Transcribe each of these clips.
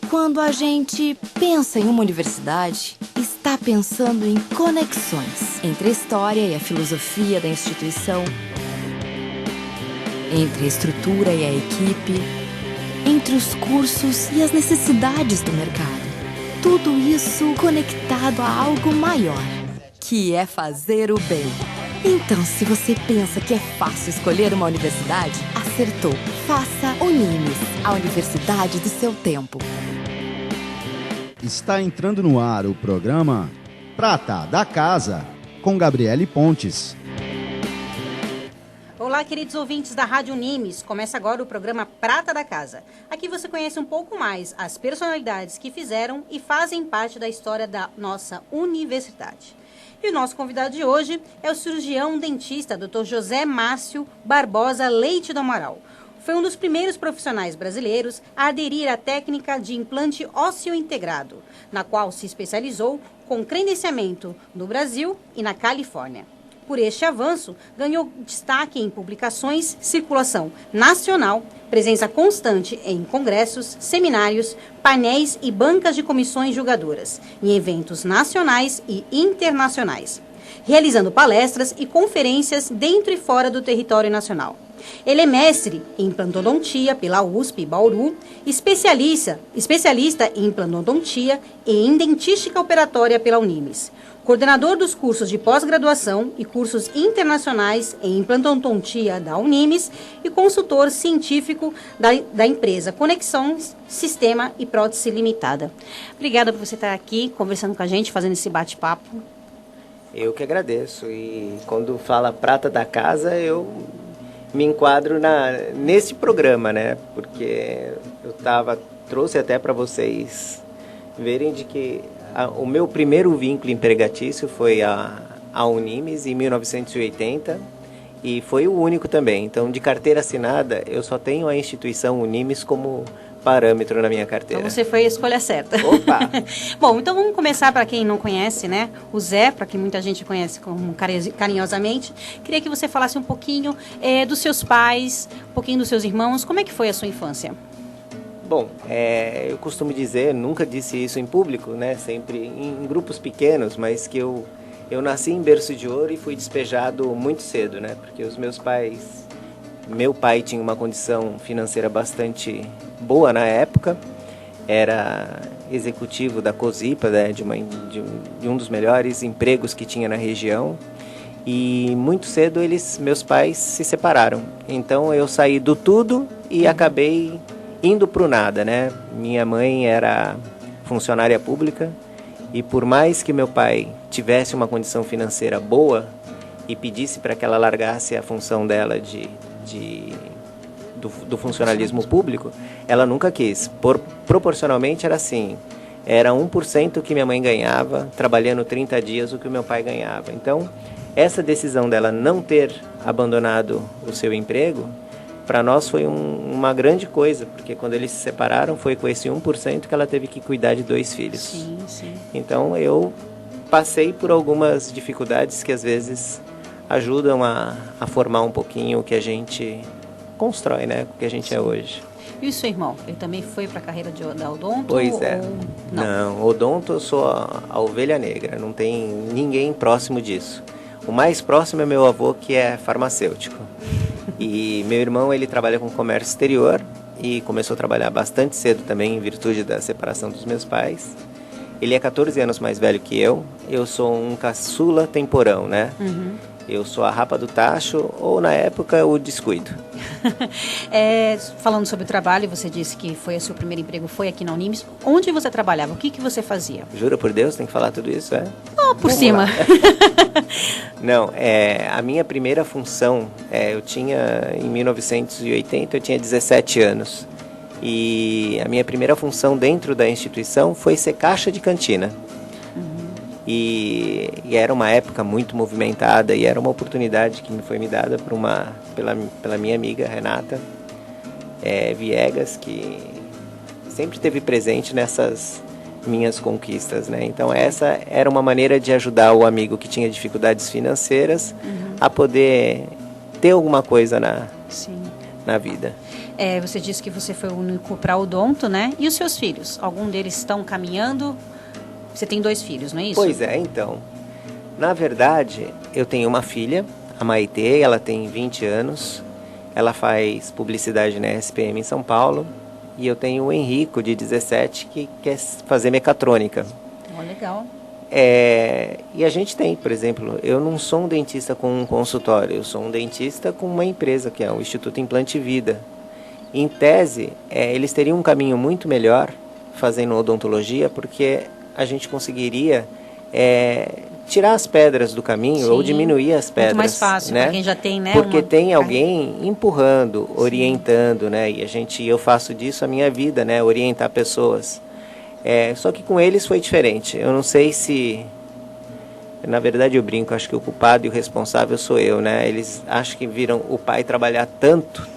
Quando a gente pensa em uma universidade, está pensando em conexões entre a história e a filosofia da instituição, entre a estrutura e a equipe, entre os cursos e as necessidades do mercado. Tudo isso conectado a algo maior, que é fazer o bem. Então, se você pensa que é fácil escolher uma universidade, acertou. Faça Unimes, a universidade do seu tempo. Está entrando no ar o programa Prata da Casa, com Gabriele Pontes. Olá, queridos ouvintes da Rádio Unimes. Começa agora o programa Prata da Casa. Aqui você conhece um pouco mais as personalidades que fizeram e fazem parte da história da nossa universidade. E o nosso convidado de hoje é o cirurgião dentista Dr. José Márcio Barbosa Leite do Amaral. Foi um dos primeiros profissionais brasileiros a aderir à técnica de implante ósseo integrado, na qual se especializou com credenciamento no Brasil e na Califórnia. Por este avanço, ganhou destaque em publicações, circulação nacional, presença constante em congressos, seminários, painéis e bancas de comissões julgadoras, em eventos nacionais e internacionais, realizando palestras e conferências dentro e fora do território nacional. Ele é mestre em implantodontia pela USP Bauru, especialista em implantodontia e em dentística operatória pela Unimes, coordenador dos cursos de pós-graduação e cursos internacionais em implantodontia da Unimes e consultor científico da empresa Conexões Sistema e Prótese Limitada. Obrigada por você estar aqui conversando com a gente, fazendo esse bate-papo. Eu que agradeço. E quando fala Prata da Casa, eu me enquadro nesse programa, né? Porque trouxe até para vocês verem de que o meu primeiro vínculo empregatício foi a Unimes em 1980 e foi o único também. Então, de carteira assinada, eu só tenho a instituição Unimes como parâmetro na minha carteira. Então você foi a escolha certa. Opa! Bom, então vamos começar para quem não conhece, né? O Zé, para quem muita gente conhece como carinhosamente. Queria que você falasse um pouquinho dos seus pais, um pouquinho dos seus irmãos. Como é que foi a sua infância? Bom, eu costumo dizer, nunca disse isso em público, né? Sempre em grupos pequenos, mas que eu nasci em berço de ouro e fui despejado muito cedo, né? Porque meu pai tinha uma condição financeira bastante boa na época, era executivo da COSIPA, né? de um dos melhores empregos que tinha na região, e muito cedo meus pais se separaram. Então eu saí do tudo e acabei indo para o nada, né? Minha mãe era funcionária pública e por mais que meu pai tivesse uma condição financeira boa e pedisse para que ela largasse a função dela do funcionalismo público, ela nunca quis. Proporcionalmente era assim, era 1% que minha mãe ganhava, trabalhando 30 dias o que o meu pai ganhava. Então, essa decisão dela não ter abandonado o seu emprego, para nós foi uma grande coisa, porque quando eles se separaram, foi com esse 1% que ela teve que cuidar de 2 filhos. Sim, sim. Então, eu passei por algumas dificuldades que às vezes ajudam a formar um pouquinho o que a gente constrói, né? O que a gente é hoje. E o seu irmão? Ele também foi para a carreira da odonto? Pois é. Ou... Não, odonto eu sou a ovelha negra, não tem ninguém próximo disso. O mais próximo é meu avô, que é farmacêutico. E meu irmão, ele trabalha com comércio exterior e começou a trabalhar bastante cedo também, em virtude da separação dos meus pais. Ele é 14 anos mais velho que eu sou um caçula temporão, né? Uhum. Eu sou a rapa do tacho ou, na época, o descuido. Falando sobre o trabalho, você disse que o seu primeiro emprego foi aqui na Unimes. Onde você trabalhava? O que você fazia? Jura por Deus? Tem que falar tudo isso, é? Por cima. Não, a minha primeira função, em 1980, eu tinha 17 anos. E a minha primeira função dentro da instituição foi ser caixa de cantina. E era uma época muito movimentada e era uma oportunidade que me foi me dada pela minha amiga Renata Viegas, que sempre esteve presente nessas minhas conquistas, né? Então essa era uma maneira de ajudar o amigo que tinha dificuldades financeiras a poder ter alguma coisa na vida. Você disse que você foi o único para odonto, né? E os seus filhos? Algum deles estão caminhando? Você tem 2 filhos, não é isso? Pois é, então. Na verdade, eu tenho uma filha, a Maitê, ela tem 20 anos. Ela faz publicidade na SPM em São Paulo. E eu tenho o Henrico, de 17, que quer fazer mecatrônica. Legal. E a gente tem, por exemplo, eu não sou um dentista com um consultório, eu sou um dentista com uma empresa, que é o Instituto Implante Vida. Em tese, eles teriam um caminho muito melhor fazendo odontologia, porque a gente conseguiria tirar as pedras do caminho. Sim, ou diminuir as pedras. Muito mais fácil, né? Para quem já tem, né? Porque tem alguém empurrando, orientando, né? E eu faço disso a minha vida, né? Orientar pessoas. Só que com eles foi diferente. Eu não sei se... Na verdade eu brinco, acho que o culpado e o responsável sou eu, né? Eles acham que viram o pai trabalhar tanto,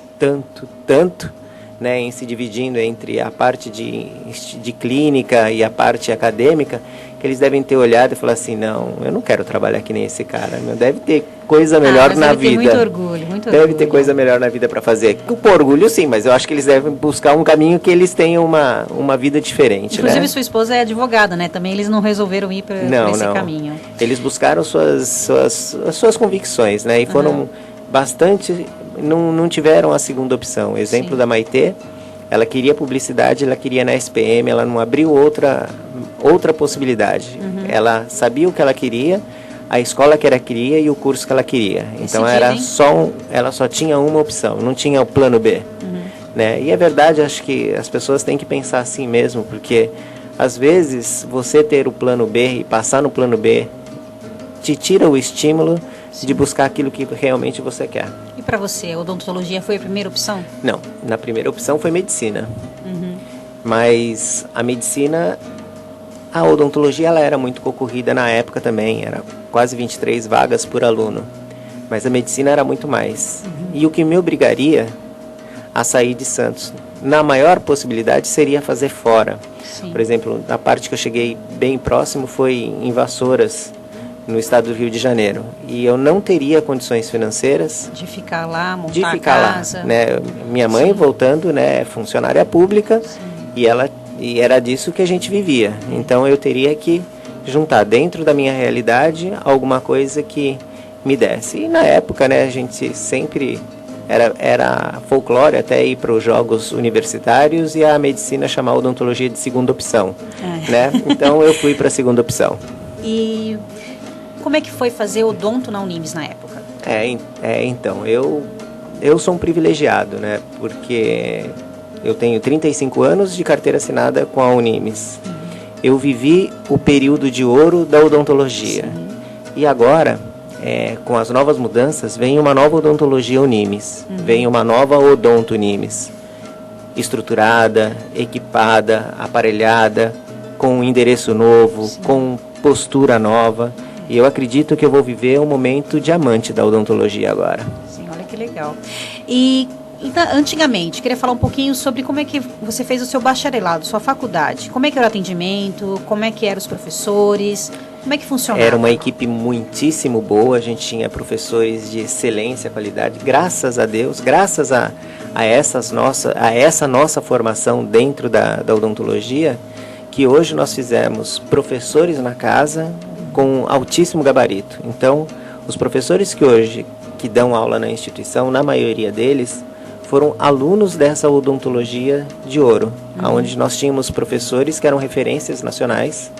né? Em se dividindo entre a parte de clínica e a parte acadêmica, que eles devem ter olhado e falado assim, não, eu não quero trabalhar que nem esse cara, deve ter coisa melhor na vida. Muito orgulho, muito deve orgulho. ter coisa melhor na vida para fazer. Por orgulho sim, mas eu acho que eles devem buscar um caminho que eles tenham uma vida diferente. Inclusive, né? Sua esposa é advogada, né? Também eles não resolveram ir por esse caminho. Eles buscaram suas convicções, né? E foram bastante... Não tiveram a segunda opção. Exemplo Sim. da Maitê, ela queria publicidade, ela queria na SPM, ela não abriu outra possibilidade. Ela sabia o que ela queria, a escola que ela queria e o curso que ela queria. Então ela só tinha uma opção, não tinha o plano B. Né? E é verdade, acho que as pessoas têm que pensar assim mesmo, porque às vezes você ter o plano B e passar no plano B te tira o estímulo Sim. de buscar aquilo que realmente você quer. E para você, a odontologia foi a primeira opção? Não, na primeira opção foi medicina. Mas a medicina, a odontologia ela era muito concorrida na época também, era quase 23 vagas por aluno. Mas a medicina era muito mais. E o que me obrigaria a sair de Santos, na maior possibilidade, seria fazer fora. Sim. Por exemplo, a parte que eu cheguei bem próximo foi em Vassouras, no estado do Rio de Janeiro. E eu não teria condições financeiras de ficar lá, montar a casa. Lá, né? Minha mãe, Sim. voltando, né, funcionária pública, e era disso que a gente vivia. Então eu teria que juntar dentro da minha realidade alguma coisa que me desse. E na época, né, a gente sempre era folclore até ir para os jogos universitários e a medicina chamar a odontologia de segunda opção. Né? Então eu fui para a segunda opção. E como é que foi fazer odonto na Unimes na época? Então, eu sou um privilegiado, né? Porque eu tenho 35 anos de carteira assinada com a Unimes. Eu vivi o período de ouro da odontologia. Sim. E agora, com as novas mudanças, vem uma nova odontologia Unimes. Vem uma nova odonto Unimes. Estruturada, equipada, aparelhada, com um endereço novo, Sim. com postura nova. E eu acredito que eu vou viver um momento diamante da odontologia agora. Sim, olha que legal. E então, antigamente, queria falar um pouquinho sobre como é que você fez o seu bacharelado, sua faculdade. Como é que era o atendimento, como é que eram os professores, como é que funcionava? Era uma equipe muitíssimo boa, a gente tinha professores de excelência, qualidade. Graças a Deus, graças a essa nossa formação dentro da odontologia, que hoje nós fizemos professores na casa com altíssimo gabarito. Então, os professores que dão aula na instituição, na maioria deles, foram alunos dessa odontologia de ouro, onde nós tínhamos professores que eram referências nacionais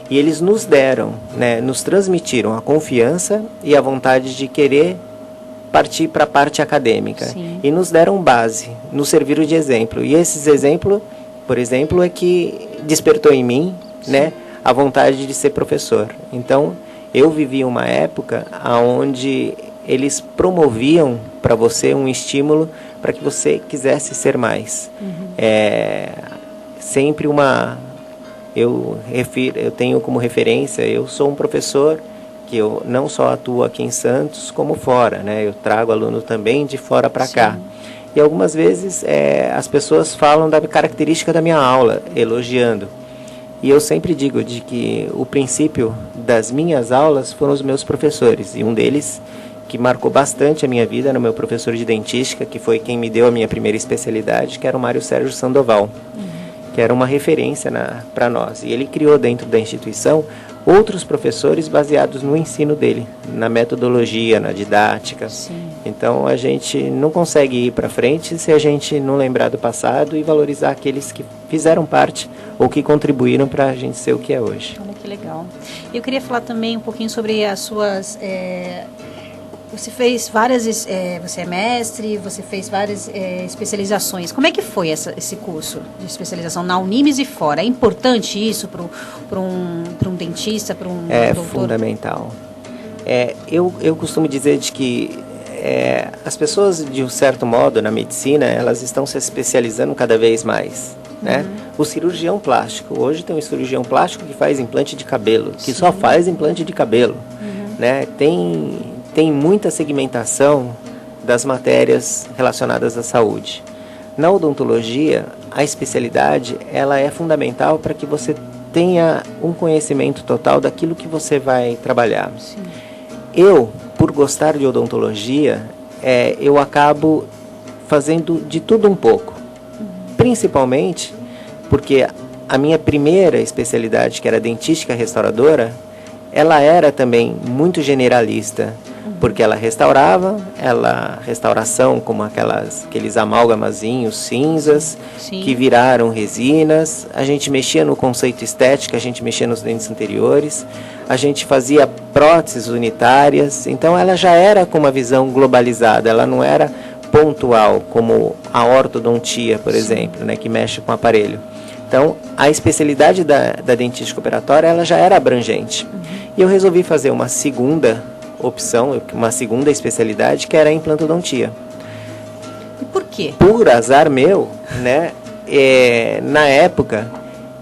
e eles nos deram, né, nos transmitiram a confiança e a vontade de querer partir para a parte acadêmica. Sim. E nos deram base, nos serviram de exemplo. E esses exemplos, por exemplo, é que despertou em mim, né, a vontade de ser professor. Então, eu vivi uma época onde eles promoviam para você um estímulo para que você quisesse ser mais. Sempre eu tenho como referência, eu sou um professor que eu não só atuo aqui em Santos, como fora, né? Eu trago aluno também de fora para cá. E algumas vezes as pessoas falam da característica da minha aula, elogiando. E eu sempre digo de que o princípio das minhas aulas foram os meus professores. E um deles, que marcou bastante a minha vida era o meu professor de dentística, que foi quem me deu a minha primeira especialidade, que era o Mário Sérgio Sandoval, que era uma referência para nós. E ele criou dentro da instituição outros professores baseados no ensino dele, na metodologia, na didática. Sim. Então a gente não consegue ir para frente se a gente não lembrar do passado e valorizar aqueles que fizeram parte ou que contribuíram para a gente ser o que é hoje. Olha que legal. Eu queria falar também um pouquinho sobre as suas... Você fez várias... você é mestre, você fez várias especializações. Como é que foi esse curso de especialização na Unimes e fora? É importante isso para um dentista, para um doutor? Fundamental. Eu costumo dizer de que as pessoas, de um certo modo, na medicina, elas estão se especializando cada vez mais. Né? O cirurgião plástico. Hoje tem um cirurgião plástico que faz implante de cabelo, que só faz implante de cabelo. Né? Tem muita segmentação das matérias relacionadas à saúde. Na odontologia, a especialidade ela é fundamental para que você tenha um conhecimento total daquilo que você vai trabalhar. Sim. Eu, por gostar de odontologia, eu acabo fazendo de tudo um pouco. Principalmente porque a minha primeira especialidade, que era dentística restauradora, ela era também muito generalista, porque ela restauração como aqueles amálgamazinhos cinzas, Sim. que viraram resinas, a gente mexia no conceito estético, a gente mexia nos dentes anteriores, a gente fazia próteses unitárias, então ela já era com uma visão globalizada, ela não era pontual, como a ortodontia, por exemplo, né, que mexe com o aparelho. Então, a especialidade da dentística operatória, ela já era abrangente. E eu resolvi fazer uma segunda opção, uma segunda especialidade, que era a implantodontia. E por quê? Por azar meu, né, na época,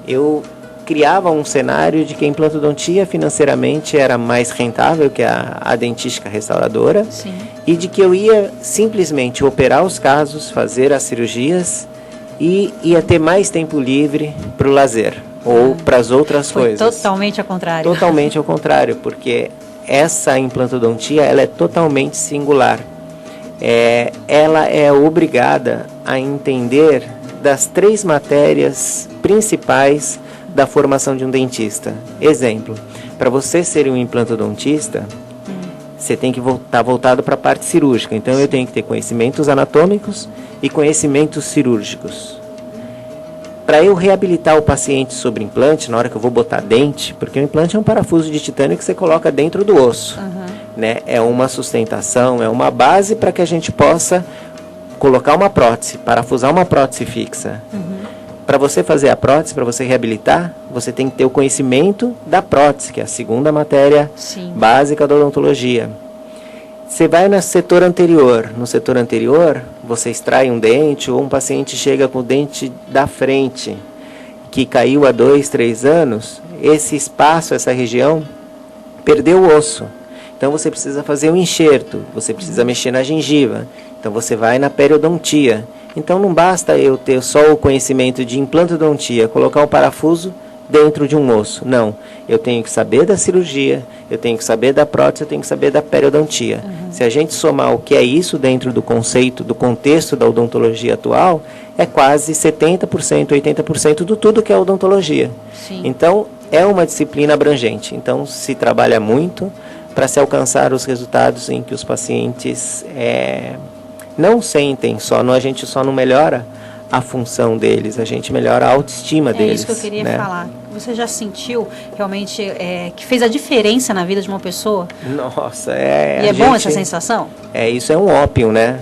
eu criava um cenário de que a implantodontia financeiramente era mais rentável que a dentística restauradora. Sim. E de que eu ia simplesmente operar os casos, fazer as cirurgias e ia ter mais tempo livre para o lazer ou para as outras coisas. Totalmente ao contrário. Totalmente ao contrário, porque essa implantodontia ela é totalmente singular. Ela é obrigada a entender das 3 matérias principais da formação de um dentista. Exemplo, para você ser um implantodontista, você tem que estar voltado para a parte cirúrgica. Então, eu tenho que ter conhecimentos anatômicos e conhecimentos cirúrgicos. Para eu reabilitar o paciente sobre implante, na hora que eu vou botar dente, porque o implante é um parafuso de titânio que você coloca dentro do osso. Né? É uma sustentação, é uma base para que a gente possa colocar uma prótese, parafusar uma prótese fixa. Para você fazer a prótese, para você reabilitar, você tem que ter o conhecimento da prótese, que é a segunda matéria básica da odontologia. Você vai no setor anterior. No setor anterior, você extrai um dente ou um paciente chega com o dente da frente, que caiu há 2, 3 anos, esse espaço, essa região, perdeu o osso. Então você precisa fazer um enxerto, você precisa mexer na gengiva. Então você vai na periodontia. Então não basta eu ter só o conhecimento de implantodontia, colocar um parafuso dentro de um osso. Não, eu tenho que saber da cirurgia, eu tenho que saber da prótese, eu tenho que saber da periodontia. Se a gente somar o que é isso dentro do conceito, do contexto da odontologia atual, é quase 70%, 80% do tudo que é odontologia. Então, é uma disciplina abrangente. Então, se trabalha muito para se alcançar os resultados em que os pacientes não sentem só, a gente só não melhora a função deles, a gente melhora a autoestima deles. É isso que eu queria falar. Você já sentiu realmente que fez a diferença na vida de uma pessoa? Nossa, E bom essa sensação? Isso é um ópio, né?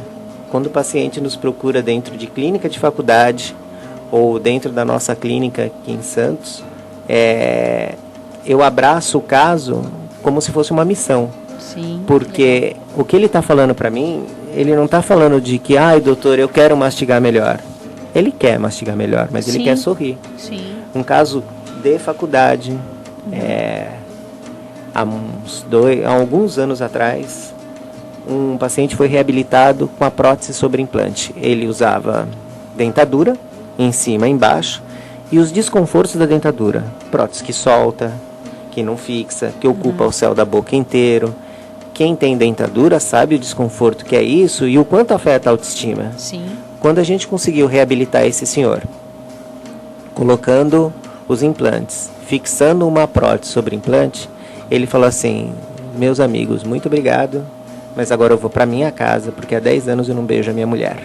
Quando o paciente nos procura dentro de clínica de faculdade ou dentro da nossa clínica aqui em Santos, eu abraço o caso como se fosse uma missão. Porque o que ele está falando para mim, ele não está falando de que, doutor, eu quero mastigar melhor. Ele quer mastigar melhor, mas ele quer sorrir. Um caso de faculdade, há alguns anos atrás, um paciente foi reabilitado com a prótese sobre implante. Ele usava dentadura, em cima e embaixo, e os desconfortos da dentadura. Prótese que solta, que não fixa, que ocupa o céu da boca inteiro. quem tem dentadura sabe o desconforto que é isso e o quanto afeta a autoestima. Sim. Quando a gente conseguiu reabilitar esse senhor, colocando os implantes, fixando uma prótese sobre implante, ele falou assim: meus amigos, muito obrigado, mas agora eu vou para minha casa, porque há 10 anos eu não beijo a minha mulher.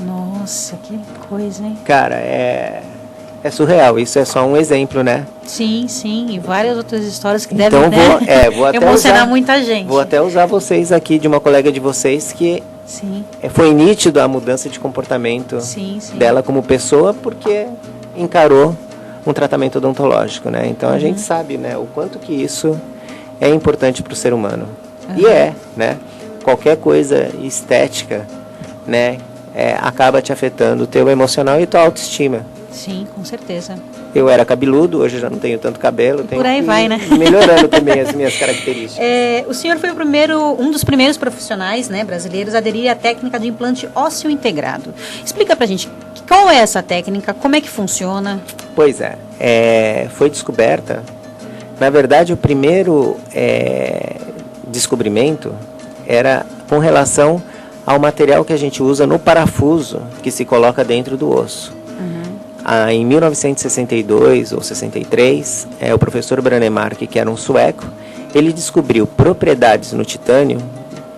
Nossa, que coisa, hein? Cara, é surreal, isso é só um exemplo, né? Sim, e várias outras histórias que então devem vou até emocionar usar, muita gente. Vou até usar vocês aqui, de uma colega de vocês, que sim. Foi nítido a mudança de comportamento sim. dela como pessoa, porque encarou um tratamento odontológico, né? Então a gente sabe, né, o quanto que isso é importante para o ser humano. E né? Qualquer coisa estética, né, acaba te afetando o teu emocional e tua autoestima. Sim, com certeza. Eu era cabeludo, hoje já não tenho tanto cabelo. Por aí vai, né? Melhorando também as minhas características. O senhor foi um dos primeiros profissionais, né, brasileiros a aderir à técnica de implante ósseo integrado. Explica pra gente, qual é essa técnica, como é que funciona? Pois foi descoberta, na verdade o primeiro descobrimento era com relação ao material que a gente usa no parafuso que se coloca dentro do osso. Em 1962 ou 63, o professor Branemark, que era um sueco, ele descobriu propriedades no titânio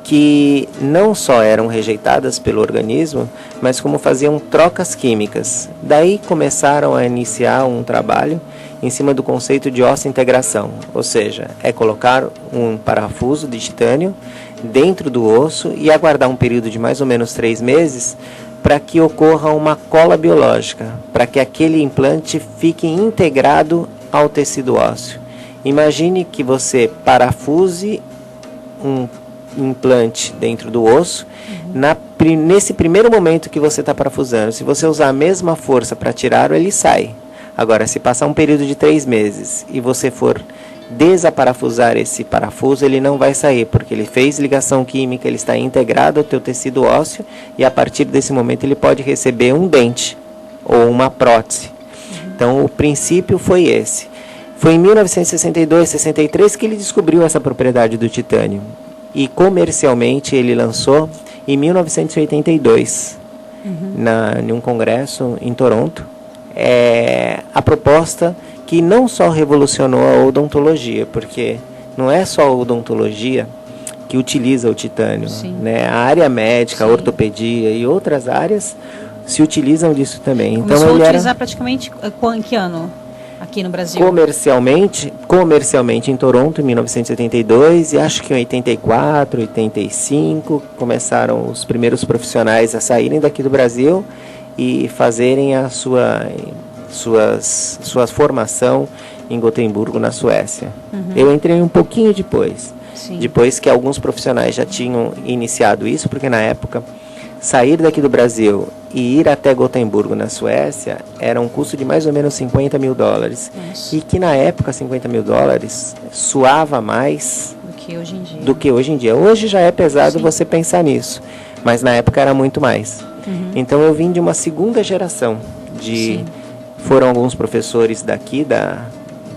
que não só eram rejeitadas pelo organismo, mas como faziam trocas químicas. Daí começaram a iniciar um trabalho em cima do conceito de osseointegração, ou seja, colocar um parafuso de titânio dentro do osso e aguardar um período de mais ou menos 3 meses para que ocorra uma cola biológica, para que aquele implante fique integrado ao tecido ósseo. Imagine que você parafuse um implante dentro do osso, nesse primeiro momento que você está parafusando, se você usar a mesma força para tirá-lo, ele sai. Agora, se passar um período de 3 meses e você for desaparafusar esse parafuso, ele não vai sair, porque ele fez ligação química, ele está integrado ao teu tecido ósseo e a partir desse momento ele pode receber um dente ou uma prótese. Então o princípio foi esse. Foi em 1962, 63 que ele descobriu essa propriedade do titânio e comercialmente ele lançou em 1982 em um congresso em Toronto a proposta que não só revolucionou a odontologia, porque não é só a odontologia que utiliza o titânio, né? A área médica, a ortopedia e outras áreas se utilizam disso também. Começou a utilizar praticamente em que ano aqui no Brasil? Comercialmente em Toronto em 1982 e acho que em 84, 85 começaram os primeiros profissionais a saírem daqui do Brasil e fazerem a sua formação em Gotemburgo, na Suécia. Eu entrei um pouquinho depois. Depois que alguns profissionais já tinham iniciado isso, porque na época sair daqui do Brasil e ir até Gotemburgo, na Suécia, era um custo de mais ou menos $50 mil. E que na época $50 mil suava mais do que hoje em dia. Hoje já é pesado você pensar nisso, mas na época era muito mais. Então eu vim de uma segunda geração foram alguns professores daqui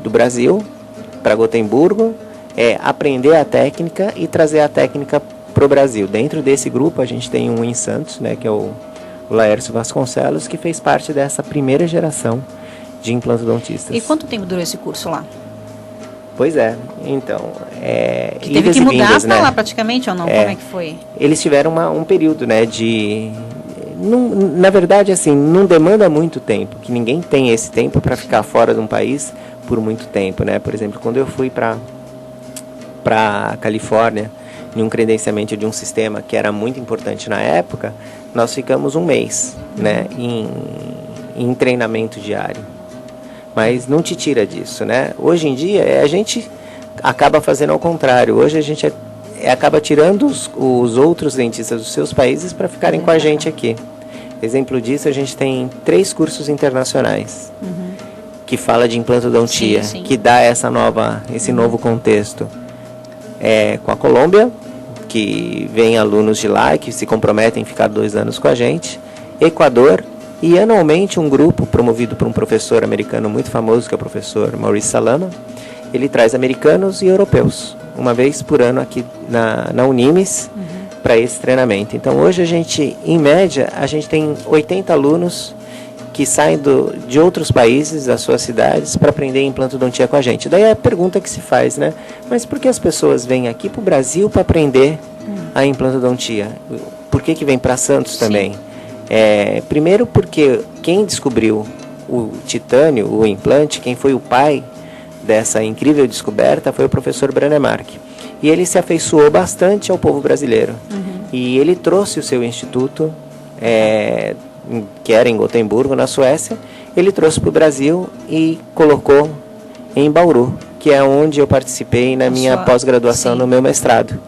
do Brasil para Gotemburgo aprender a técnica e trazer a técnica para o Brasil. Dentro desse grupo a gente tem um em Santos, né, que é o Laércio Vasconcelos, que fez parte dessa primeira geração de implantodontistas. E quanto tempo durou esse curso lá? Pois então... que teve que mudar para lá praticamente ou não? Como é que foi? Eles tiveram um período, né, na verdade, assim, não demanda muito tempo, que ninguém tem esse tempo para ficar fora de um país por muito tempo, né? Por exemplo, quando eu fui para Califórnia, em um credenciamento de um sistema que era muito importante na época, nós ficamos 1 mês, né, em treinamento diário. Mas não te tira disso, né? Hoje em dia, a gente acaba fazendo ao contrário. Hoje a gente acaba tirando os outros dentistas dos seus países para ficarem com a gente aqui. Exemplo disso, a gente tem 3 cursos internacionais que fala de implantodontia, que dá esse novo contexto. Com a Colômbia, que vem alunos de lá que se comprometem a ficar 2 anos com a gente, Equador e anualmente um grupo promovido por um professor americano muito famoso, que é o professor Maurice Salama. Ele traz americanos e europeus uma vez por ano aqui na Unimes, para esse treinamento. Então hoje a gente, em média, a gente tem 80 alunos que saem de outros países, das suas cidades, para aprender implantodontia com a gente. Daí é a pergunta que se faz, né? Mas por que as pessoas vêm aqui para o Brasil para aprender a implantodontia? Por que vem para Santos também? Primeiro porque quem descobriu o titânio, o implante, quem foi o pai dessa incrível descoberta foi o professor Brånemark. E ele se afeiçoou bastante ao povo brasileiro. E ele trouxe o seu instituto, que era em Gotemburgo, na Suécia, ele trouxe para o Brasil e colocou em Bauru, que é onde eu participei na minha pós-graduação, no meu mestrado.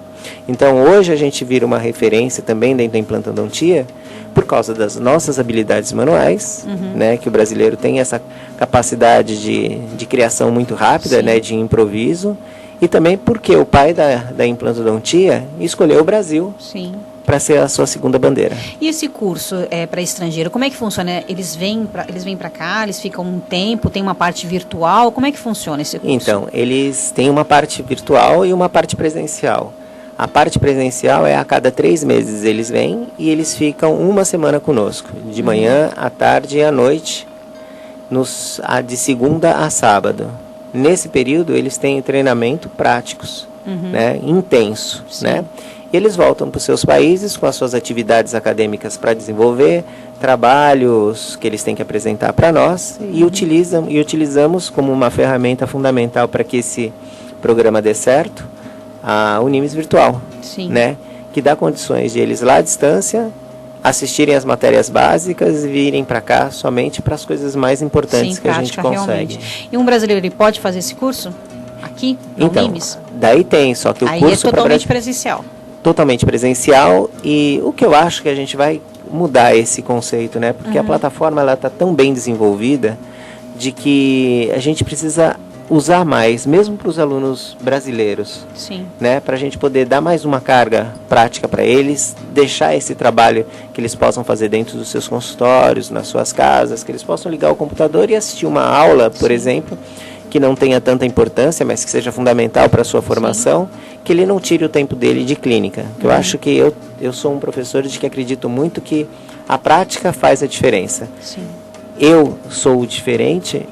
Então hoje a gente vira uma referência também dentro da implantodontia por causa das nossas habilidades manuais, né, que o brasileiro tem essa capacidade de criação muito rápida, né, de improviso, e também porque o pai da implantodontia escolheu o Brasil para ser a sua segunda bandeira. E esse curso para estrangeiro, como é que funciona? Eles vêm para cá, eles ficam um tempo, tem uma parte virtual, como é que funciona esse curso? Então, eles têm uma parte virtual e uma parte presencial. A parte presencial é a cada 3 meses eles vêm e eles ficam uma semana conosco, de manhã, à tarde e à noite, de segunda a sábado. Nesse período eles têm treinamento práticos, né, intenso, né? E eles voltam para os seus países com as suas atividades acadêmicas para desenvolver, trabalhos que eles têm que apresentar para nós e utilizamos como uma ferramenta fundamental para que esse programa dê certo a Unimes Virtual, né? Que dá condições de eles lá à distância assistirem as matérias básicas e virem para cá somente para as coisas mais importantes que a gente consegue. Realmente. E um brasileiro ele pode fazer esse curso aqui no Unimes? Daí tem, só que o curso é totalmente presencial. Totalmente presencial, e o que eu acho que a gente vai mudar esse conceito, né? Porque a plataforma ela está tão bem desenvolvida de que a gente precisa usar mais, mesmo para os alunos brasileiros, né? Para a gente poder dar mais uma carga prática para eles, deixar esse trabalho que eles possam fazer dentro dos seus consultórios, nas suas casas, que eles possam ligar o computador e assistir uma aula, por exemplo, que não tenha tanta importância, mas que seja fundamental para a sua formação, que ele não tire o tempo dele de clínica. Eu acho que eu sou um professor de que acredito muito que a prática faz a diferença. Eu sou diferente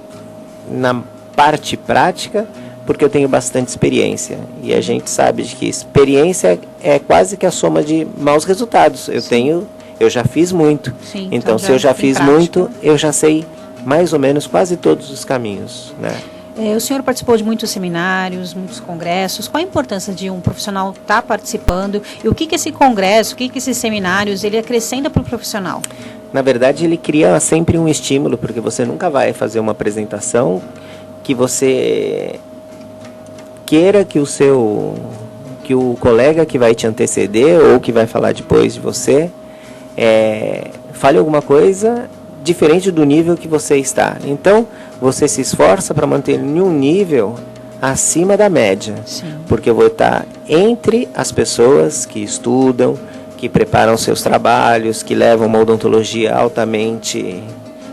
na parte prática porque eu tenho bastante experiência, e a gente sabe de que experiência é quase que a soma de maus resultados. Eu já fiz muito, então se eu já fiz muito, eu já sei mais ou menos quase todos os caminhos, né? O senhor participou de muitos seminários, muitos congressos. Qual a importância de um profissional estar participando, e o que esse congresso, o que esses seminários, ele acrescenta para o profissional? Na verdade, ele cria sempre um estímulo, porque você nunca vai fazer uma apresentação que você queira que o colega que vai te anteceder ou que vai falar depois de você fale alguma coisa diferente do nível que você está. Então, você se esforça para manter em um nível acima da média. Porque eu vou estar entre as pessoas que estudam, que preparam seus trabalhos, que levam uma odontologia altamente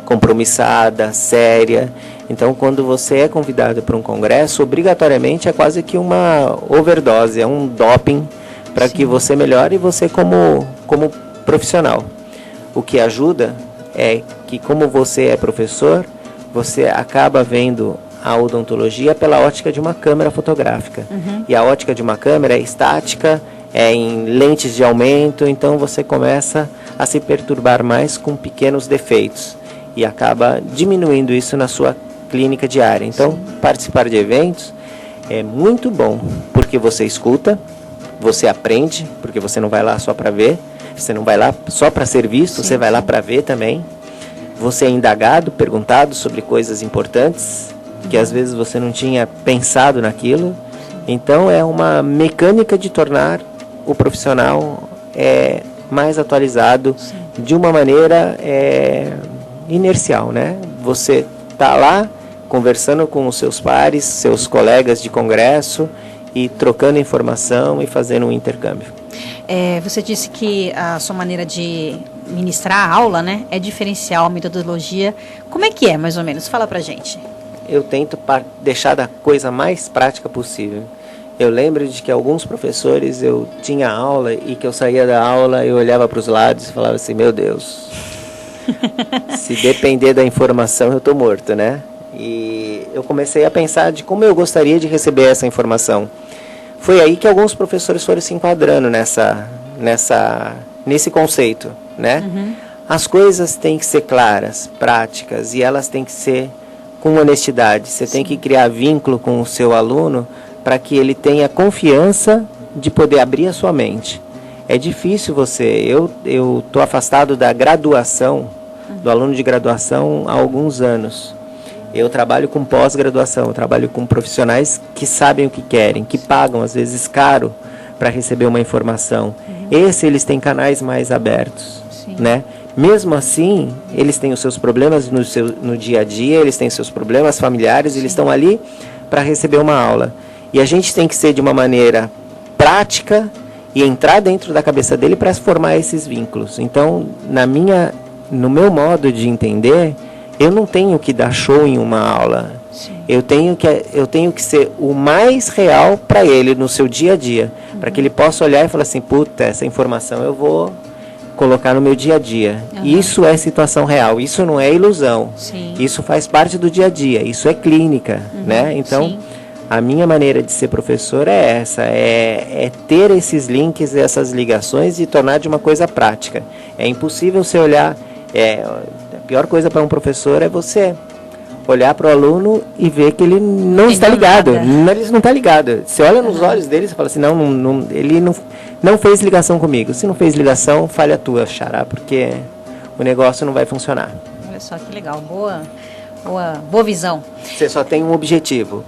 compromissada, séria. Então, quando você é convidado para um congresso, obrigatoriamente é quase que uma overdose, é um doping para que você melhore você como profissional. O que ajuda é que, como você é professor, você acaba vendo a odontologia pela ótica de uma câmera fotográfica. E a ótica de uma câmera é estática, é em lentes de aumento, então você começa a se perturbar mais com pequenos defeitos e acaba diminuindo isso na sua clínica diária. Então, participar de eventos é muito bom, porque você escuta, você aprende, porque você não vai lá só para ver, você não vai lá só para ser visto, você vai lá para ver também. Você é indagado, perguntado sobre coisas importantes, que às vezes você não tinha pensado naquilo. Então, é uma mecânica de tornar o profissional mais atualizado de uma maneira inercial, né? Você está lá conversando com os seus pares, seus colegas de congresso, e trocando informação e fazendo um intercâmbio. Você disse que a sua maneira de ministrar a aula, né, é diferencial, a metodologia. Como é que é, mais ou menos? Fala pra gente. Eu tento deixar da coisa mais prática possível. Eu lembro de que alguns professores, eu tinha aula e que eu saía da aula, eu olhava para os lados e falava assim, meu Deus, se depender da informação eu estou morto, né? E eu comecei a pensar de como eu gostaria de receber essa informação. Foi aí que alguns professores foram se enquadrando nesse conceito, né? As coisas têm que ser claras, práticas, e elas têm que ser com honestidade. Você tem que criar vínculo com o seu aluno para que ele tenha confiança de poder abrir a sua mente. É difícil eu estou afastado da graduação, do aluno de graduação há alguns anos. Eu trabalho com pós-graduação, eu trabalho com profissionais que sabem o que querem, que pagam às vezes caro para receber uma informação. Eles têm canais mais abertos, né? Mesmo assim, eles têm os seus problemas no dia a dia, eles têm seus problemas familiares, eles estão ali para receber uma aula. E a gente tem que ser de uma maneira prática e entrar dentro da cabeça dele para formar esses vínculos. Então, no meu modo de entender, eu não tenho que dar show em uma aula. Eu tenho que ser o mais real para ele no seu dia a dia, para que ele possa olhar e falar assim, puta, essa informação eu vou colocar no meu dia a dia. Isso é situação real, isso não é ilusão. Isso faz parte do dia a dia, isso é clínica, né? Então, a minha maneira de ser professor é essa, é ter esses links, essas ligações e tornar de uma coisa prática. É impossível você olhar, a pior coisa para um professor é você olhar para o aluno e ver que ele não está ligado. Ele não está ligado. Você olha nos olhos dele e fala assim, ele não fez ligação comigo. Se não fez ligação, falha tua, xará, porque o negócio não vai funcionar. Olha só que legal, boa visão. Você só tem um objetivo.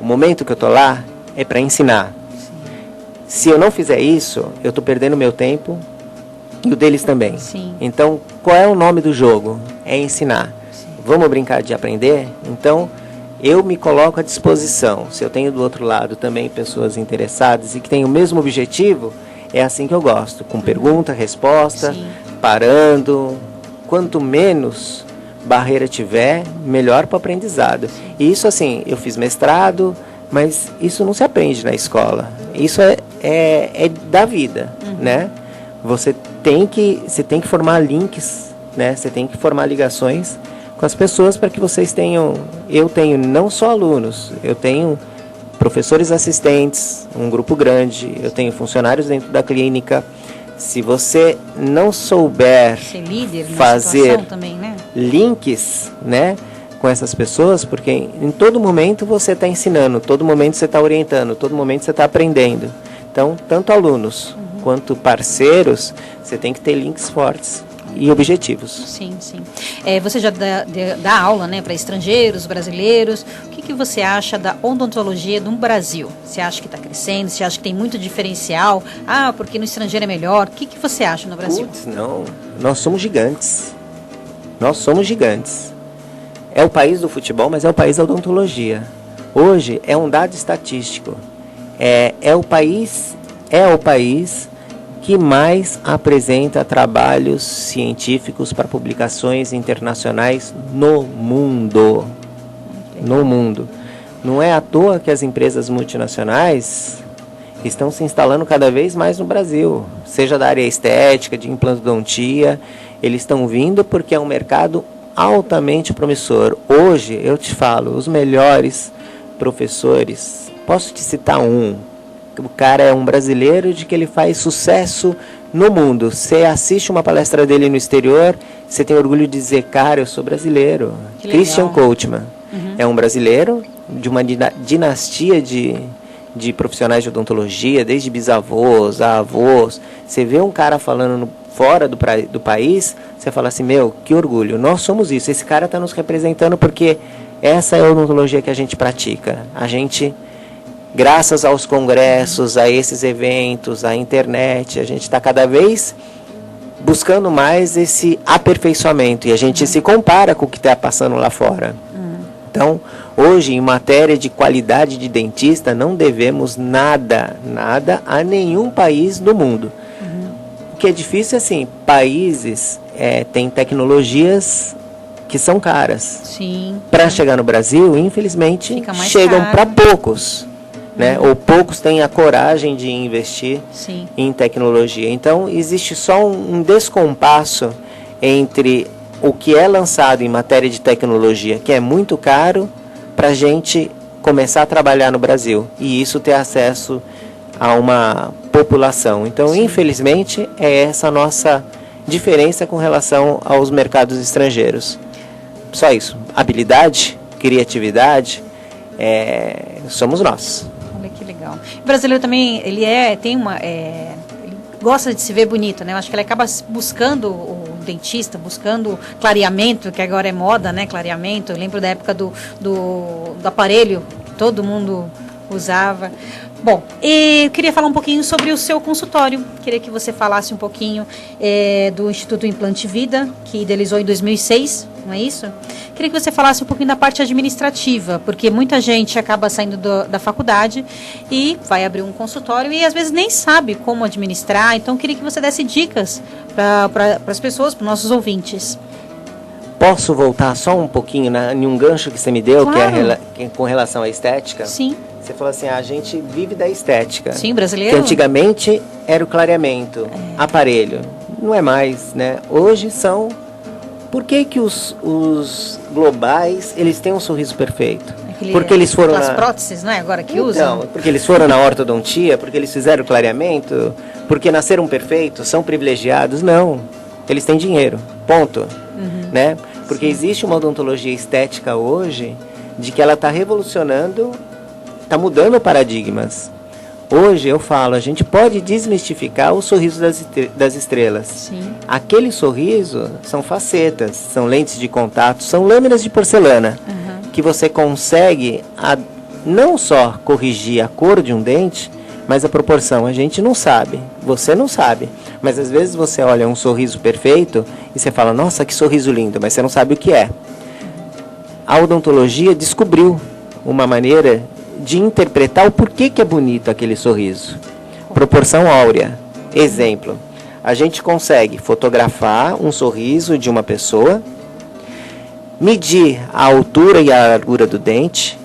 O momento que eu estou lá é para ensinar. Se eu não fizer isso, eu estou perdendo meu tempo e o deles também. Então, qual é o nome do jogo? É ensinar. Vamos brincar de aprender? Então, eu me coloco à disposição. Se eu tenho do outro lado também pessoas interessadas e que têm o mesmo objetivo, é assim que eu gosto. Com pergunta, resposta, parando. Quanto menos barreira tiver, melhor para o aprendizado. E isso, assim, eu fiz mestrado, mas isso não se aprende na escola. Isso é da vida, né? Você tem que formar links, né? Você tem que formar ligações com as pessoas para que vocês tenham... Eu tenho não só alunos, eu tenho professores assistentes, um grupo grande, eu tenho funcionários dentro da clínica. Se você não souber fazer também, né? links, né, com essas pessoas, porque em todo momento você está ensinando, todo momento você está orientando, todo momento você está aprendendo. Então, tanto alunos quanto parceiros, você tem que ter links fortes e objetivos. Sim. Você já dá aula, né, para estrangeiros, brasileiros. O que você acha da odontologia no Brasil? Você acha que está crescendo? Você acha que tem muito diferencial? Porque no estrangeiro é melhor. O que você acha no Brasil? Não. Nós somos gigantes. É o país do futebol, mas é o país da odontologia. Hoje é um dado estatístico. É o país que mais apresenta trabalhos científicos para publicações internacionais no mundo. Não é à toa que as empresas multinacionais estão se instalando cada vez mais no Brasil, seja da área estética, de implantodontia. Eles estão vindo porque é um mercado altamente promissor. Hoje, eu te falo, os melhores professores, posso te citar um. O cara é um brasileiro de que ele faz sucesso no mundo. Você assiste uma palestra dele no exterior, você tem orgulho de dizer, cara, eu sou brasileiro. Christian Coachman é um brasileiro de uma dinastia de profissionais de odontologia, desde bisavôs a avós. Você vê um cara falando fora do país, você fala assim, meu, que orgulho, nós somos isso. Esse cara está nos representando porque essa é a odontologia que a gente pratica. A gente... Graças aos congressos, a esses eventos, à internet, a gente está cada vez buscando mais esse aperfeiçoamento. E a gente se compara com o que está passando lá fora. Então, hoje, em matéria de qualidade de dentista, não devemos nada a nenhum país do mundo. O que é difícil, assim, países têm tecnologias que são caras. Sim. Para chegar no Brasil, infelizmente, chegam para poucos. né? Ou poucos têm a coragem de investir Sim. em tecnologia. Então, existe só um descompasso entre o que é lançado em matéria de tecnologia, que é muito caro, para a gente começar a trabalhar no Brasil. E isso ter acesso a uma população. Então, Sim. infelizmente, é essa a nossa diferença com relação aos mercados estrangeiros. Só isso. Habilidade, criatividade, somos nós. Olha que legal. O brasileiro também, ele gosta de se ver bonito, né? Eu acho que ele acaba buscando o dentista, buscando clareamento, que agora é moda, né? Clareamento. Eu lembro da época do aparelho, todo mundo usava. Bom, eu queria falar um pouquinho sobre o seu consultório. Queria que você falasse um pouquinho do Instituto Implante Vida, que idealizou em 2006, não é isso? Queria que você falasse um pouquinho da parte administrativa, porque muita gente acaba saindo da faculdade e vai abrir um consultório e às vezes nem sabe como administrar. Então, queria que você desse dicas para as pessoas, para os nossos ouvintes. Posso voltar só um pouquinho em um gancho que você me deu, Claro. que é com relação à estética? Sim. Você falou assim, a gente vive da estética. Sim, brasileiro. Que antigamente era o clareamento, aparelho. Não é mais, né? Hoje são... Por que os globais, eles têm um sorriso perfeito? Porque eles foram as próteses, não é? Agora que usam. Então, porque eles foram na ortodontia, porque eles fizeram o clareamento, porque nasceram perfeitos, são privilegiados. Não. Eles têm dinheiro. Ponto. Né? Porque existe uma odontologia estética hoje de que ela está revolucionando, está mudando paradigmas. Hoje eu falo, a gente pode desmistificar o sorriso das estrelas. Sim. Aquele sorriso são facetas, são lentes de contato, são lâminas de porcelana, que você consegue não só corrigir a cor de um dente, mas a proporção. A gente não sabe, você não sabe. Mas às vezes você olha um sorriso perfeito e você fala, nossa, que sorriso lindo, mas você não sabe o que é. A odontologia descobriu uma maneira de interpretar o porquê que é bonito aquele sorriso. Proporção áurea. Exemplo, a gente consegue fotografar um sorriso de uma pessoa, medir a altura e a largura do dente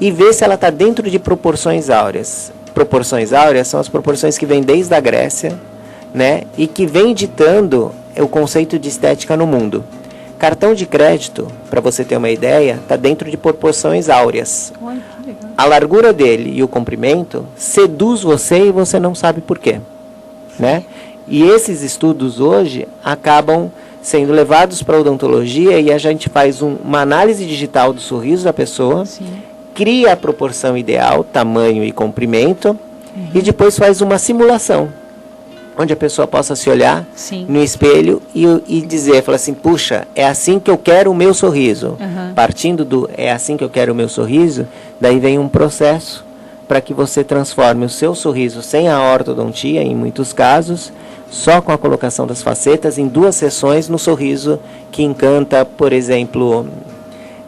e ver se ela está dentro de proporções áureas. Proporções áureas são as proporções que vêm desde a Grécia, né, e que vem ditando o conceito de estética no mundo. Cartão de crédito, para você ter uma ideia, está dentro de proporções áureas. Olha, que legal. A largura dele e o comprimento seduz você e você não sabe por quê, né? E esses estudos hoje acabam sendo levados para a odontologia e a gente faz uma análise digital do sorriso da pessoa, Sim. cria a proporção ideal, tamanho e comprimento, e depois faz uma simulação, onde a pessoa possa se olhar Sim. no espelho e dizer, fala assim, puxa, é assim que eu quero o meu sorriso. Partindo do é assim que eu quero o meu sorriso, daí vem um processo para que você transforme o seu sorriso sem a ortodontia, em muitos casos, só com a colocação das facetas, em 2 sessões no sorriso que encanta, por exemplo,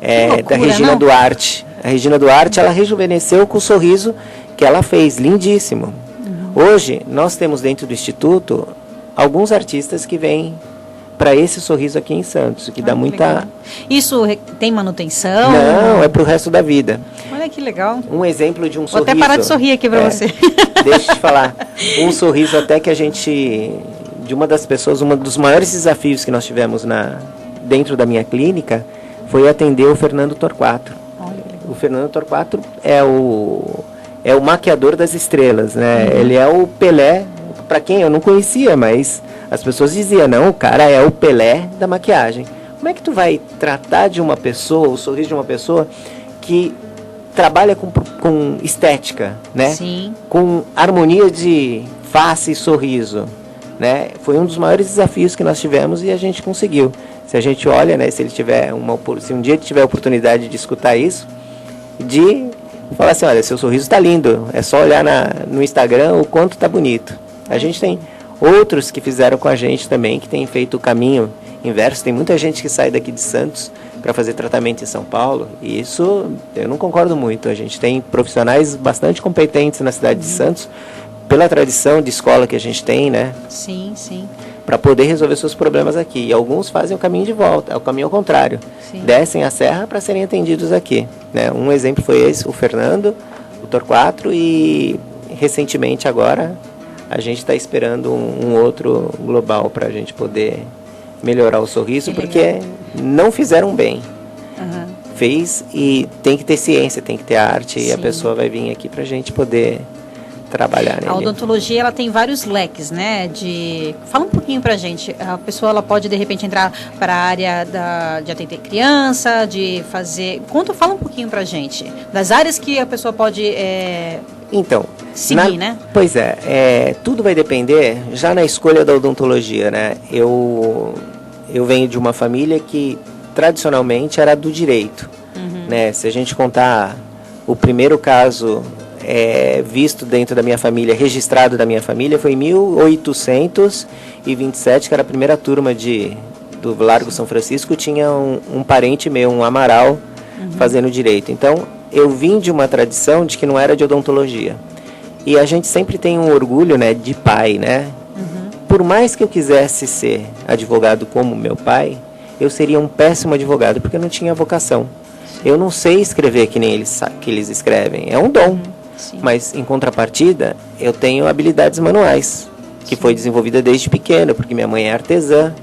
loucura, da Regina não? Duarte. A Regina Duarte, ela rejuvenesceu com o sorriso que ela fez, lindíssimo. Hoje, nós temos dentro do Instituto alguns artistas que vêm para esse sorriso aqui em Santos, que dá muita... Legal. Isso tem manutenção? Não, é para o resto da vida. Olha que legal. Um exemplo de um Vou sorriso... até parar de sorrir aqui para você. Deixa eu te falar. Um sorriso até que a gente... De uma das pessoas, um dos maiores desafios que nós tivemos dentro da minha clínica foi atender o Fernando Torquato. Olha. O Fernando Torquato é o maquiador das estrelas, né? Ele é o Pelé, para quem eu não conhecia, mas as pessoas diziam, não, o cara é o Pelé da maquiagem. Como é que tu vai tratar de uma pessoa, o sorriso de uma pessoa que trabalha com estética, né? Sim. Com harmonia de face e sorriso, né? Foi um dos maiores desafios que nós tivemos e a gente conseguiu. Se a gente olha, né, se um dia ele tiver a oportunidade de escutar isso, de falar assim, olha, seu sorriso está lindo, é só olhar no Instagram o quanto está bonito. A gente tem outros que fizeram com a gente também, que têm feito o caminho inverso. Tem muita gente que sai daqui de Santos para fazer tratamento em São Paulo, e isso eu não concordo muito. A gente tem profissionais bastante competentes na cidade de Santos, pela tradição de escola que a gente tem, né? Sim, sim. Para poder resolver seus problemas aqui. E alguns fazem o caminho de volta, o caminho ao contrário. Sim. Descem a serra para serem atendidos aqui, né? Um exemplo foi esse, o Fernando. o Torquato, e recentemente agora a gente está esperando um outro global para a gente poder melhorar o sorriso, porque não fizeram bem. Fez, e tem que ter ciência, tem que ter arte, e a pessoa vai vir aqui para a gente poder trabalhar nele. A odontologia, ela tem vários leques, né? Fala um pouquinho pra gente. A pessoa, ela pode de repente entrar para a área de atender criança, de fazer. Fala um pouquinho pra gente das áreas que a pessoa pode então seguir, né? Pois tudo vai depender já na escolha da odontologia, né? Eu venho de uma família que tradicionalmente era do direito, né? Se a gente contar o primeiro caso visto dentro da minha família, registrado da minha família, foi em 1827, que era a primeira turma do Largo São Francisco, tinha um parente meu, um Amaral, fazendo direito. Então, eu vim de uma tradição de que não era de odontologia. E a gente sempre tem um orgulho, né, de pai, né? Por mais que eu quisesse ser advogado como meu pai, eu seria um péssimo advogado, porque eu não tinha vocação. Eu não sei escrever que nem eles escrevem. É um dom. Mas, em contrapartida, eu tenho habilidades manuais, que foi desenvolvida desde pequeno, porque minha mãe é artesã.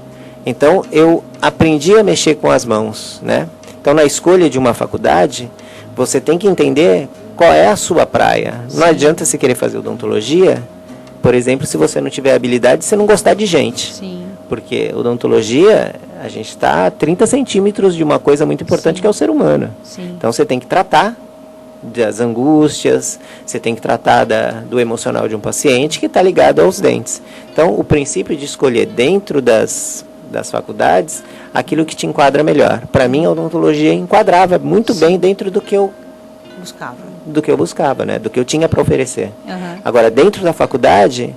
Então, eu aprendi a mexer com as mãos, né? Então, na escolha de uma faculdade, você tem que entender qual é a sua praia. Não adianta você querer fazer odontologia, por exemplo, se você não tiver habilidade, você não gostar de gente. Porque odontologia, a gente está a 30 centímetros de uma coisa muito importante, que é o ser humano. Então, você tem que tratar das angústias, você tem que tratar do emocional de um paciente que está ligado aos dentes. Então, o princípio de escolher dentro das faculdades aquilo que te enquadra melhor. Para mim, a odontologia enquadrava muito bem dentro do que eu buscava, né? Do que eu tinha para oferecer. Agora, dentro da faculdade,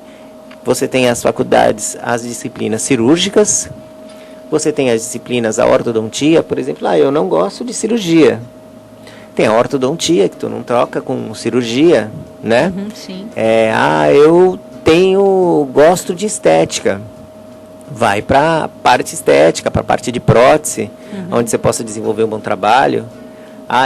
você tem as faculdades, as disciplinas cirúrgicas, você tem as disciplinas, a ortodontia, por exemplo. Eu não gosto de cirurgia. Tem a ortodontia, que tu não troca com cirurgia, né? Eu gosto de estética. Vai para a parte estética, para a parte de prótese, onde você possa desenvolver um bom trabalho.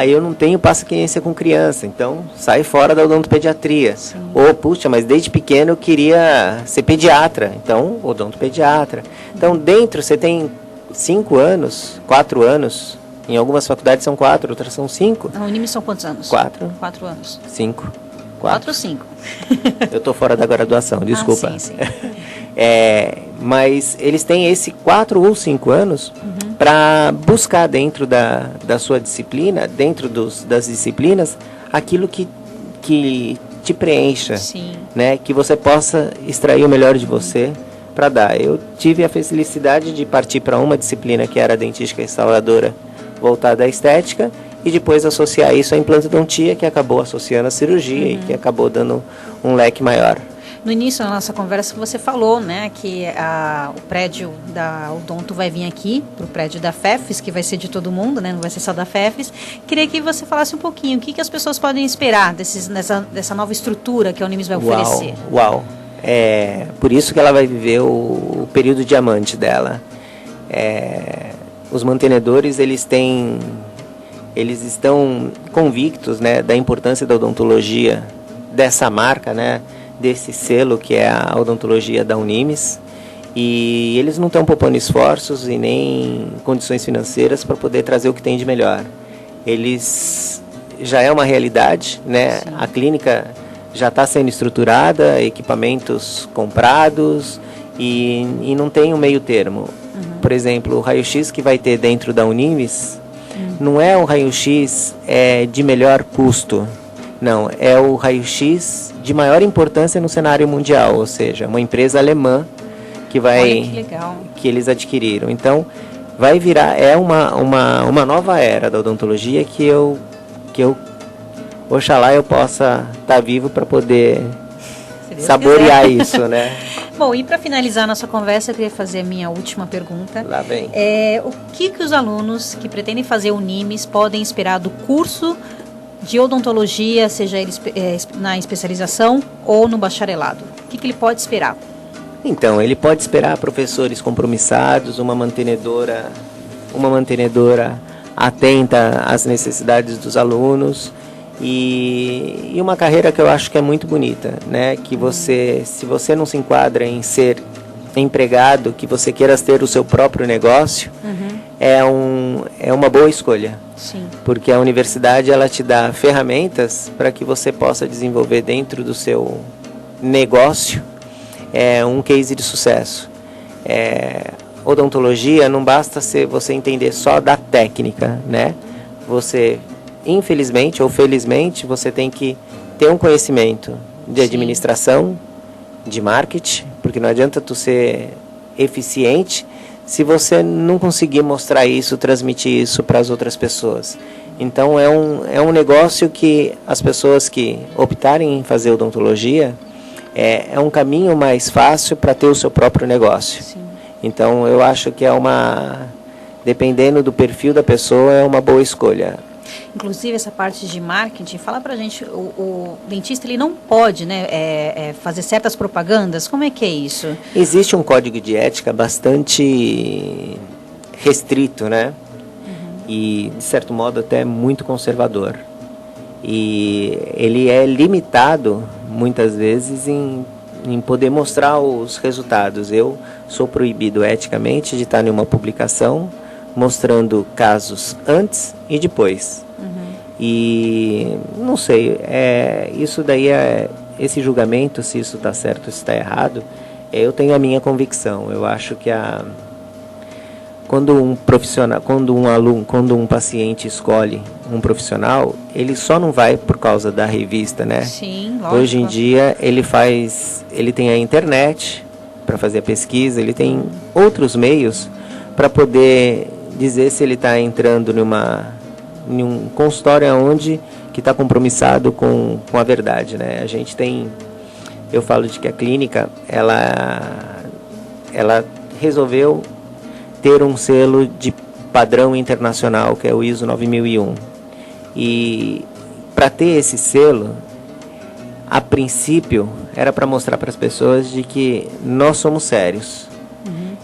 Eu não tenho paciência com criança, então sai fora da odontopediatria. Ou, puxa, mas desde pequeno eu queria ser pediatra, então odontopediatra. Então, dentro você tem 5 anos, 4 anos. Em algumas faculdades são 4, outras são 5. Na Unimes são quantos anos? 4. 4 anos. 5. 4 ou 5? Eu estou fora da graduação, desculpa. Sim. Mas eles têm esse 4 ou 5 anos para buscar dentro da sua disciplina, dentro das disciplinas, aquilo que te preencha, né? Que você possa extrair o melhor de você para dar. Eu tive a felicidade de partir para uma disciplina que era dentística restauradora, voltada à estética, e depois associar isso à implantodontia, que acabou associando a cirurgia e que acabou dando um leque maior. No início da nossa conversa você falou, né, que o prédio da Odonto vai vir aqui, para o prédio da FEFES, que vai ser de todo mundo, né, não vai ser só da FEFES. Queria que você falasse um pouquinho, o que as pessoas podem esperar dessa nova estrutura que a Unimes vai oferecer? Uau! Por isso que ela vai viver o período diamante dela. Os mantenedores, eles estão convictos, né, da importância da odontologia, dessa marca, né, desse selo que é a odontologia da Unimes, e eles não estão poupando esforços e nem condições financeiras para poder trazer o que tem de melhor. Eles já é uma realidade, né? A clínica já está sendo estruturada, equipamentos comprados, e não tem um meio termo. Por exemplo, o raio-x que vai ter dentro da Unimes não é um raio-x de melhor custo, não, é o raio-x de maior importância no cenário mundial, ou seja, uma empresa alemã que que eles adquiriram. Então, vai virar, uma nova era da odontologia que eu oxalá eu possa estar vivo para poder saborear isso, né? Bom, e para finalizar nossa conversa, eu queria fazer a minha última pergunta. Lá vem. O que os alunos que pretendem fazer Unimes podem esperar do curso de odontologia, seja ele na especialização ou no bacharelado? O que ele pode esperar? Então, ele pode esperar professores compromissados, uma mantenedora atenta às necessidades dos alunos, E uma carreira que eu acho que é muito bonita, né? Que você, se você não se enquadra em ser empregado, que você queira ter o seu próprio negócio, é uma boa escolha. Sim. Porque a universidade, ela te dá ferramentas para que você possa desenvolver dentro do seu negócio um case de sucesso. Odontologia não basta você entender só da técnica, né? Você, infelizmente ou felizmente, você tem que ter um conhecimento de administração, de marketing, porque não adianta tu ser eficiente se você não conseguir mostrar isso, transmitir isso para as outras pessoas. Então é um negócio que as pessoas que optarem em fazer odontologia, é um caminho mais fácil para ter o seu próprio negócio. Sim. Então eu acho que dependendo do perfil da pessoa, é uma boa escolha. Inclusive, essa parte de marketing, fala pra gente, o dentista ele não pode, né, fazer certas propagandas, como é que é isso? Existe um código de ética bastante restrito, né? E, de certo modo, até muito conservador. E ele é limitado, muitas vezes, em poder mostrar os resultados. Eu sou proibido eticamente de estar em uma publicação mostrando casos antes e depois. E não sei, isso daí esse julgamento, se isso está certo ou se está errado, eu tenho a minha convicção. Eu acho que quando um paciente escolhe um profissional, ele só não vai por causa da revista, né? Sim, lógico. Hoje em dia ele tem a internet para fazer a pesquisa, ele tem outros meios para poder dizer se ele está entrando em um consultório onde que está compromissado com a verdade, né? Eu falo de que a clínica, ela resolveu ter um selo de padrão internacional, que é o ISO 9001. E para ter esse selo, a princípio, era para mostrar para as pessoas de que nós somos sérios.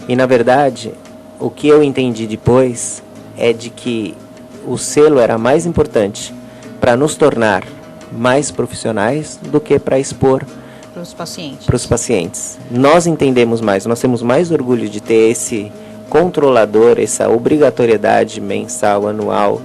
E, na verdade, o que eu entendi depois é de que o selo era mais importante para nos tornar mais profissionais do que para expor para os pacientes. Nós entendemos mais, nós temos mais orgulho de ter esse controlador, essa obrigatoriedade mensal, anual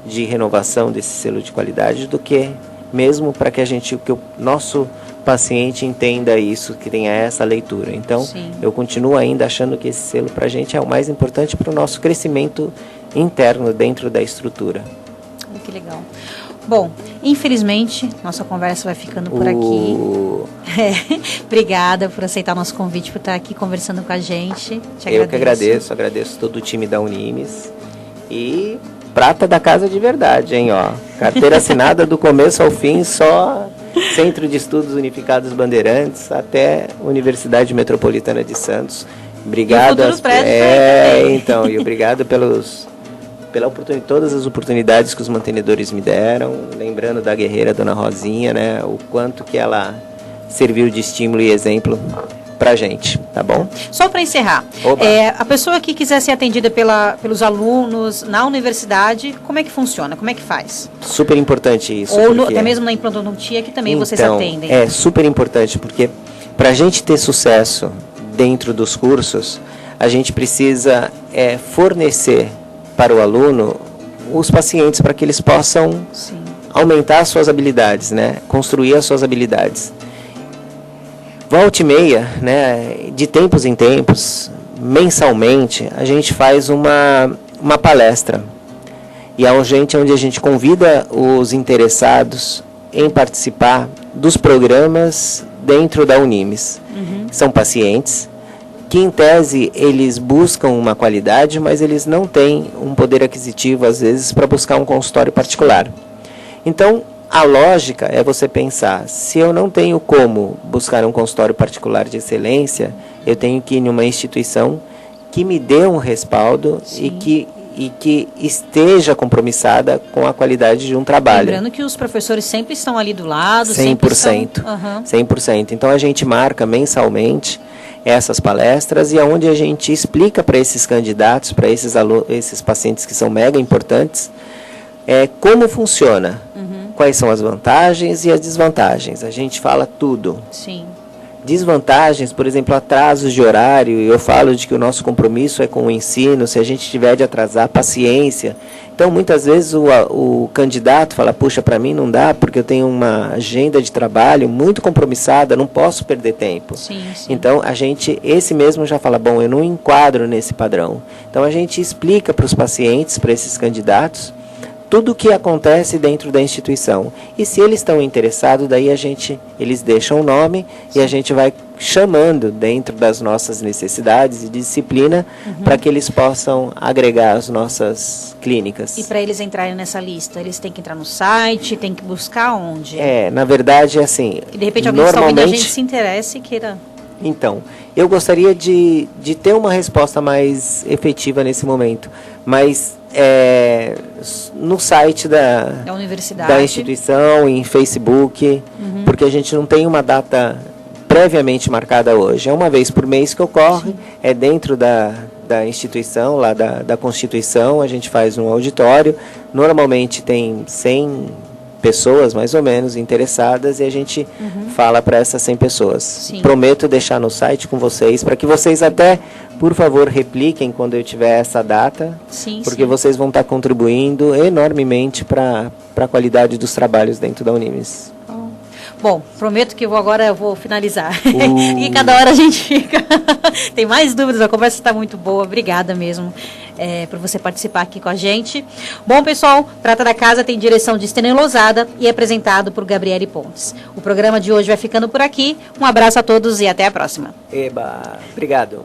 de renovação desse selo de qualidade do que mesmo para que o nosso paciente entenda isso, que tenha essa leitura. Então, eu continuo ainda achando que esse selo para a gente é o mais importante para o nosso crescimento interno dentro da estrutura. Que legal. Bom, infelizmente, nossa conversa vai ficando por aqui. Obrigada por aceitar nosso convite, por estar aqui conversando com a gente. Eu que agradeço todo o time da Unimes. E prata da casa de verdade, hein? Ó, carteira assinada do começo ao fim, só Centro de Estudos Unificados Bandeirantes até Universidade Metropolitana de Santos. Obrigado. E obrigado todas as oportunidades que os mantenedores me deram, lembrando da guerreira Dona Rosinha, né, o quanto que ela serviu de estímulo e exemplo pra gente, tá bom? Só para encerrar, a pessoa que quiser ser atendida pelos alunos na universidade, como é que funciona? Como é que faz? Super importante isso. Ou até mesmo na implantodontia, que também vocês atendem. É super importante, porque para a gente ter sucesso dentro dos cursos, a gente precisa fornecer para o aluno os pacientes para que eles possam aumentar as suas habilidades, né? Construir as suas habilidades. Volta e meia, né? De tempos em tempos, mensalmente, a gente faz uma palestra. E é onde a gente convida os interessados em participar dos programas dentro da Unimes. São pacientes que, em tese, eles buscam uma qualidade, mas eles não têm um poder aquisitivo, às vezes, para buscar um consultório particular. Então, a lógica é você pensar, se eu não tenho como buscar um consultório particular de excelência, eu tenho que ir em uma instituição que me dê um respaldo e que esteja compromissada com a qualidade de um trabalho. Lembrando que os professores sempre estão ali do lado. 100%. 100%. Então, a gente marca mensalmente essas palestras e aonde a gente explica para esses candidatos, para esses pacientes que são mega importantes, como funciona. quais são as vantagens e as desvantagens. A gente fala tudo. Sim. Desvantagens, por exemplo, atrasos de horário. Eu falo de que o nosso compromisso é com o ensino. Se a gente tiver de atrasar, paciência. Então, muitas vezes o candidato fala, puxa, para mim não dá, porque eu tenho uma agenda de trabalho muito compromissada, não posso perder tempo. Sim. Então, esse mesmo já fala, bom, eu não enquadro nesse padrão. Então, a gente explica para os pacientes, para esses candidatos, tudo o que acontece dentro da instituição. E se eles estão interessados, daí eles deixam o nome e a gente vai chamando dentro das nossas necessidades e disciplina para que eles possam agregar as nossas clínicas. E para eles entrarem nessa lista, eles têm que entrar no site, têm que buscar onde? Na verdade, assim... E de repente alguém que está ouvindo a gente se interessa e queira... Então, eu gostaria de ter uma resposta mais efetiva nesse momento, mas no site da universidade, da instituição, em Facebook, porque a gente não tem uma data previamente marcada hoje. É uma vez por mês que ocorre, é dentro da instituição, lá da Constituição, a gente faz um auditório, normalmente tem 100 pessoas, mais ou menos, interessadas, e a gente fala para essas 100 pessoas. Sim. Prometo deixar no site com vocês, para que vocês até, por favor, repliquem quando eu tiver essa data, porque vocês vão estar contribuindo enormemente para a qualidade dos trabalhos dentro da Unimes. Bom, prometo que agora eu vou finalizar. E cada hora a gente fica... Tem mais dúvidas, a conversa está muito boa. Obrigada mesmo por você participar aqui com a gente. Bom, pessoal, Prata da Casa tem direção de Estênio Lousada e é apresentado por Gabriele Pontes. O programa de hoje vai ficando por aqui. Um abraço a todos e até a próxima. Eba, obrigado.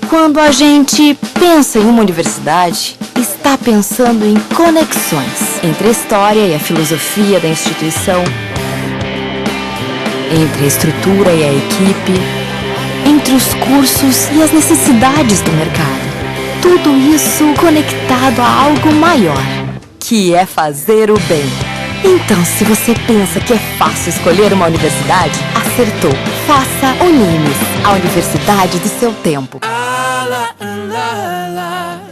Quando a gente pensa em uma universidade, está pensando em conexões entre a história e a filosofia da instituição, entre a estrutura e a equipe, entre os cursos e as necessidades do mercado. Tudo isso conectado a algo maior, que é fazer o bem. Então, se você pensa que é fácil escolher uma universidade, acertou. Faça Unimes, a universidade do seu tempo. La, la, la.